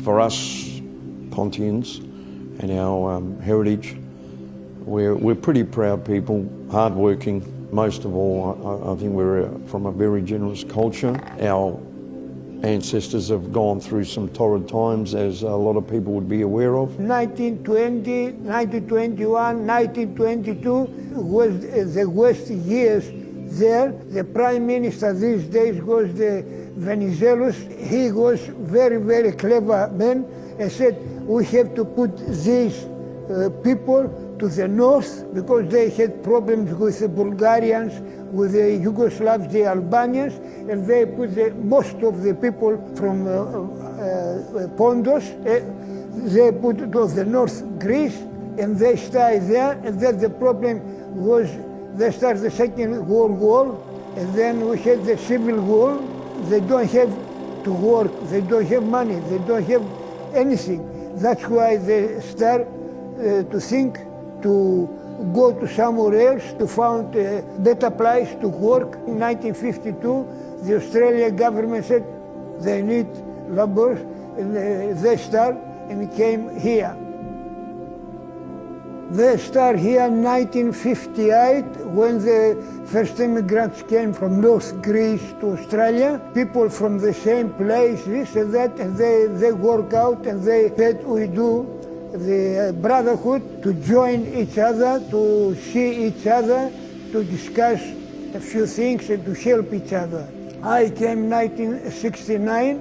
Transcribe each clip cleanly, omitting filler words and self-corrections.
For us, Pontians, and our heritage, we're pretty proud people, hardworking. Most of all, I think we're from a very generous culture. Our ancestors have gone through some torrid times, as a lot of people would be aware of. 1920, 1921, 1922 was the worst years there. The Prime Minister these days was the Venizelos. He was very clever man and said, we have to put these people to the north because they had problems with the Bulgarians, with the Yugoslavs, the Albanians, and they put most of the people from Pontos, they put to the north Greece, and they stay there, and then the problem was they started the Second World War, and then we had the Civil War. They don't have to work, they don't have money, they don't have anything. That's why they start to think to go to somewhere else to find a better place to work. In 1952, the Australian government said they need labour, and they start and came here. They start here in 1958 when the first immigrants came from North Greece to Australia. People from the same places and that, and they work out and they said we do the brotherhood to join each other, to see each other, to discuss a few things and to help each other. I came 1969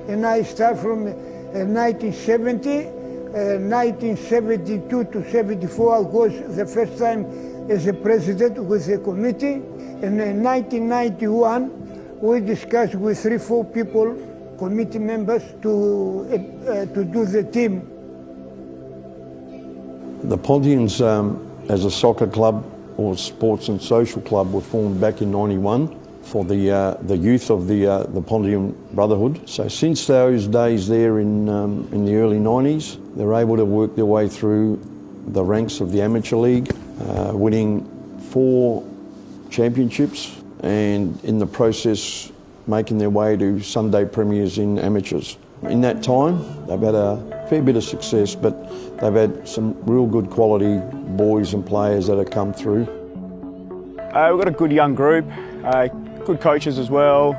and I start from 1970. 1972 to 74 was the first time as a president with the committee. And in 1991 we discussed with 3-4 people, committee members, to do the team. The Pontians, as a soccer club or sports and social club, were formed back in '91 for the youth of the Pontian Brotherhood. So since those days there in the early '90s, they were able to work their way through the ranks of the amateur league, winning 4 championships, and in the process making their way to Sunday premiers in amateurs. In that time, they've had a fair bit of success, but they've had some real good quality boys and players that have come through. We've got a good young group, good coaches as well,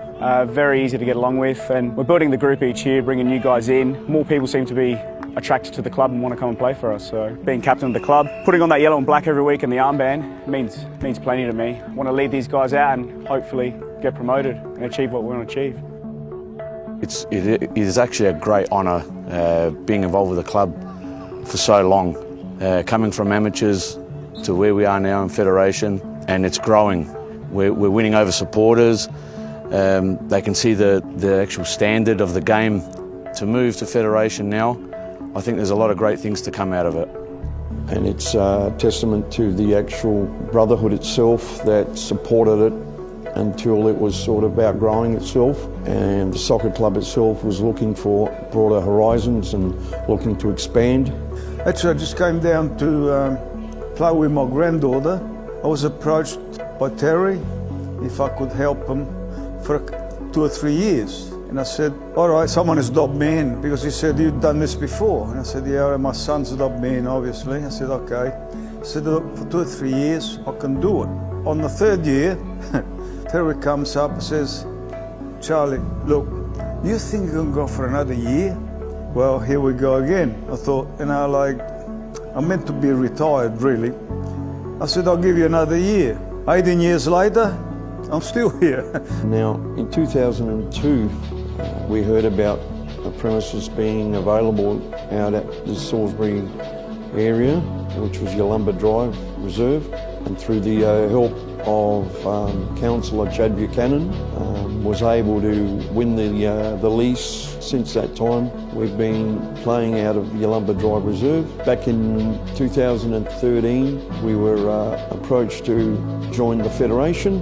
very easy to get along with, and we're building the group each year, bringing new guys in. More people seem to be attracted to the club and want to come and play for us. So being captain of the club, putting on that yellow and black every week and the armband means plenty to me. I want to lead these guys out and hopefully get promoted and achieve what we want to achieve. It is actually a great honour being involved with the club for so long, coming from amateurs to where we are now in Federation, and it's growing. We're winning over supporters. They can see the actual standard of the game. To move to Federation now, I think there's a lot of great things to come out of it. And it's a testament to the actual brotherhood itself that supported it until it was sort of outgrowing itself, and the soccer club itself was looking for broader horizons and looking to expand. Actually, I just came down to play with my granddaughter. I was approached by Terry if I could help him for 2 or 3 years. And I said, all right, someone has dubbed me in, because he said, you've done this before. And I said, yeah, my son's dubbed me in, obviously. I said, okay. I said, look, for 2 or 3 years, I can do it. On the 3rd year, Terry comes up and says, Charlie, look, you think you can go for another year? Well, here we go again. I thought, I'm meant to be retired, really. I said, I'll give you another year. 18 years later, I'm still here. Now, in 2002, we heard about the premises being available out at the Salisbury area, which was Yalumba Drive Reserve, and through the help of Councillor Chad Buchanan, was able to win the lease. Since that time, we've been playing out of Yalumba Drive Reserve. Back in 2013, we were approached to join the Federation,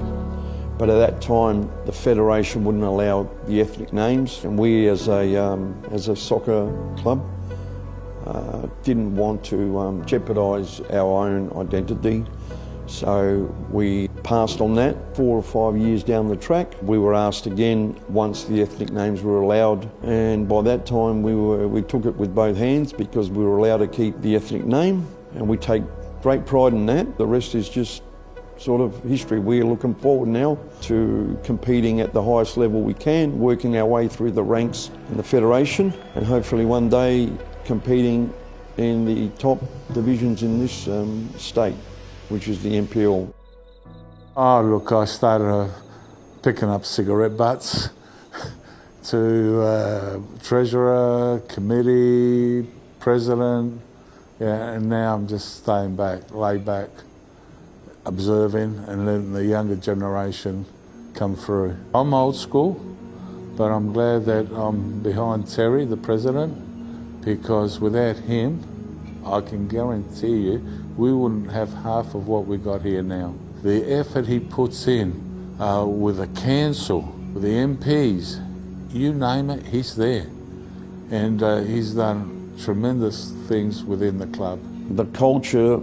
but at that time, the Federation wouldn't allow the ethnic names, and we, as a soccer club, didn't want to jeopardise our own identity So we passed on that. 4 or 5 years down the track, we were asked again once the ethnic names were allowed, and by that time we took it with both hands because we were allowed to keep the ethnic name, and we take great pride in that. The rest is just sort of history. We are looking forward now to competing at the highest level we can, working our way through the ranks in the Federation, and hopefully one day competing in the top divisions in this state, which is the NPL. Oh, look, I started picking up cigarette butts to treasurer, committee, president, yeah, and now I'm just staying back, laid back, observing and letting the younger generation come through. I'm old school, but I'm glad that I'm behind Terry, the president, because without him, I can guarantee you, we wouldn't have half of what we got here now. The effort he puts in with the council, with the MPs, you name it, he's there. And he's done tremendous things within the club. The culture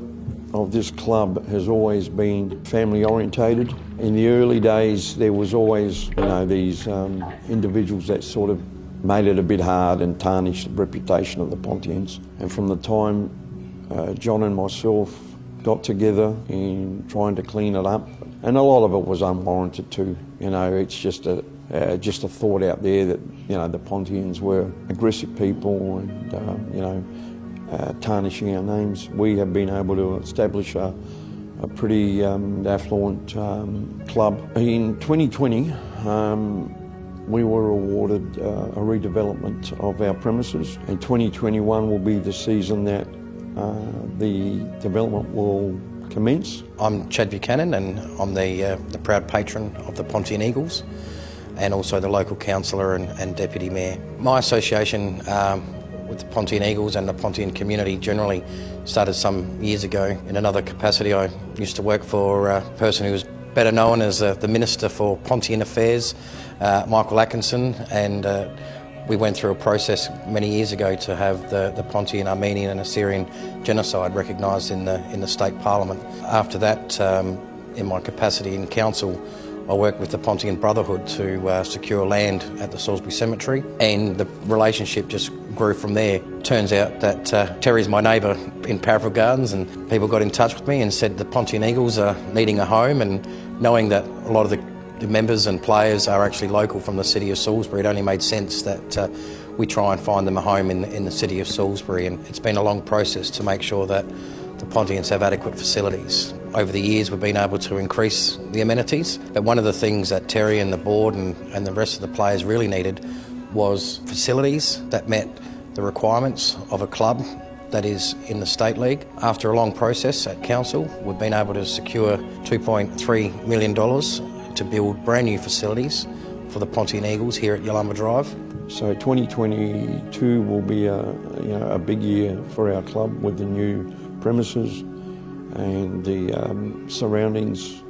of this club has always been family orientated. In the early days, there was always, these individuals that sort of made it a bit hard and tarnished the reputation of the Pontians. And from the time John and myself got together in trying to clean it up, and a lot of it was unwarranted too. It's just a thought out there that the Pontians were aggressive people and tarnishing our names. We have been able to establish a pretty affluent club. In 2020, we were awarded a redevelopment of our premises, and 2021 will be the season that the development will commence. I'm Chad Buchanan, and I'm the proud patron of the Pontian Eagles and also the local councillor and deputy mayor. My association with the Pontian Eagles and the Pontian community generally started some years ago. In another capacity, I used to work for a person who was better known as the Minister for Pontian Affairs, Michael Atkinson, and we went through a process many years ago to have the Pontian, Armenian and Assyrian genocide recognised in the state parliament. After that, in my capacity in council, I worked with the Pontian Brotherhood to secure land at the Salisbury Cemetery, and the relationship just grew from there. Turns out that Terry's my neighbour in Parafield Gardens, and people got in touch with me and said the Pontian Eagles are needing a home, and knowing that a lot of the members and players are actually local from the city of Salisbury, it only made sense that we try and find them a home in the city of Salisbury. And it's been a long process to make sure that the Pontians have adequate facilities. Over the years we've been able to increase the amenities, but one of the things that Terry and the board and the rest of the players really needed was facilities that met the requirements of a club that is in the State League. After a long process at council, we've been able to secure $2.3 million to build brand new facilities for the Pontian Eagles here at Yalumba Drive. So 2022 will be a big year for our club with the new premises and the surroundings,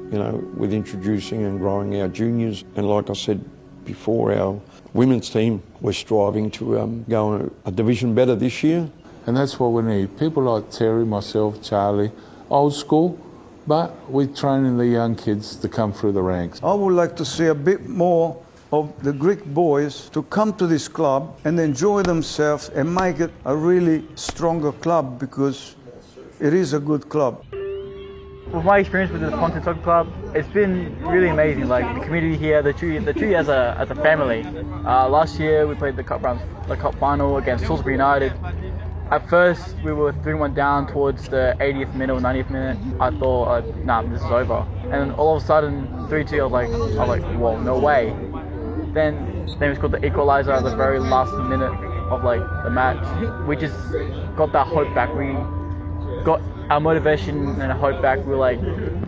with introducing and growing our juniors. And like I said before, our women's team, we're striving to go a division better this year. And that's what we need. People like Terry, myself, Charlie, old school, but we're training the young kids to come through the ranks. I would like to see a bit more of the Greek boys to come to this club and enjoy themselves and make it a really stronger club, because it is a good club. With my experience with the Pontian Soccer Club, it's been really amazing. Like the community here, the tree as a family. Last year we played the cup final against Salisbury United. At first we were 3-1 down towards the 80th minute or 90th minute. I thought, nah, this is over. And all of a sudden 3-2. I was like, whoa, no way. Then we scored the equaliser at the very last minute of the match. We just got that hope back. We got our motivation and hope back. We were like,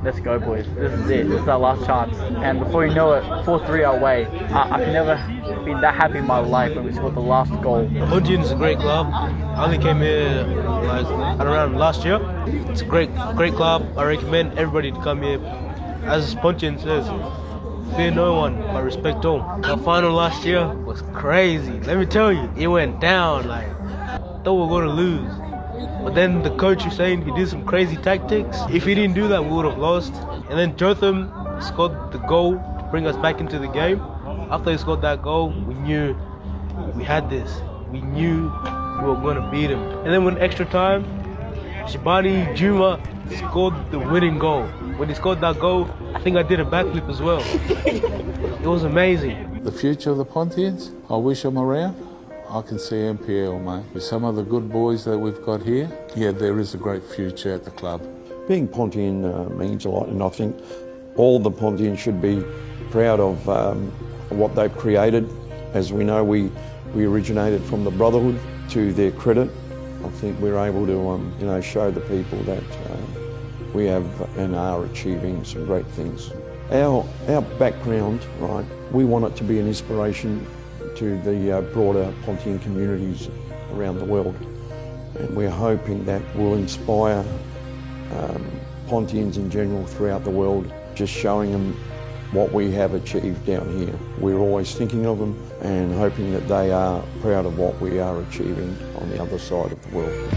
let's go boys, this is it, this is our last chance. And before you know it, 4-3 our way. I've never been that happy in my life when we scored the last goal. Pontian is a great club. I only came here around last year. It's a great club. I recommend everybody to come here. As Pontian says, fear no one, but respect all. Our final last year was crazy. Let me tell you, it went down. Thought we were going to lose. But then the coach was saying he did some crazy tactics. If he didn't do that, we would have lost. And then Jotham scored the goal to bring us back into the game. After he scored that goal, we knew we had this. We knew we were going to beat him. And then when extra time, Shabani Juma scored the winning goal. When he scored that goal, I think I did a backflip as well. It was amazing. The future of the Pontians, I wish them around. I can see MPL, mate. With some of the good boys that we've got here, yeah, there is a great future at the club. Being Pontian means a lot, and I think all the Pontians should be proud of what they've created. As we know, we originated from the Brotherhood. To their credit, I think we're able to show the people that we have and are achieving some great things. Our background, right, we want it to be an inspiration to the broader Pontian communities around the world. And we're hoping that will inspire Pontians in general throughout the world, just showing them what we have achieved down here. We're always thinking of them and hoping that they are proud of what we are achieving on the other side of the world.